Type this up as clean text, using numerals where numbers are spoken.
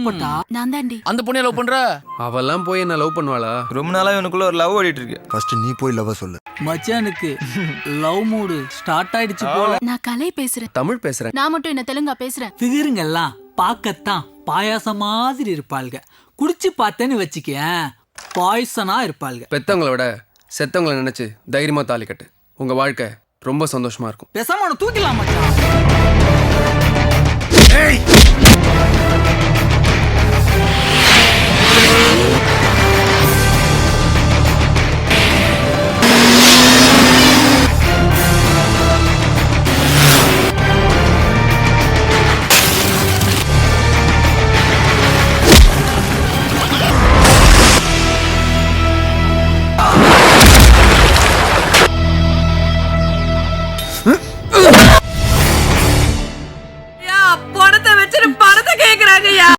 மச்சான்? நான் தாண்டி. அந்த பொண்ணை லவ் பண்ற? அவெல்லாம் போய் என்ன லவ் பண்ணுவாளா? ரொம்ப நாளா இவனுக்குள்ள ஒரு லவ் ஓடிட்டு இருக்கு. ஃபர்ஸ்ட் நீ போய் லவ் சொல்லு. மச்சானுக்கு லவ் மூடு ஸ்டார்ட் ஆயிடுச்சு போல. நான் கலை பேசுறேன். தமிழ் பேசுறேன். நான் மட்டும் என்ன தெலுங்கா பேசுறேன். ஃபிகருங்கெல்லாம் பார்க்கத்தான் பாயாசம் மாதிரி இருப்பாளுங்க. குடிச்சு பார்த்தேன்னு வச்சுக்கேன் பாய்சனா இருப்பாளுங்க. பெத்தவங்களை விட செத்தவங்களை நினைச்சு தைரியமா தாலி கட்டு. உங்க வாழ்க்கை ரொம்ப சந்தோஷமா இருக்கும். பேசாம அவனை தூக்கிடலாம் மச்சான். ஏய்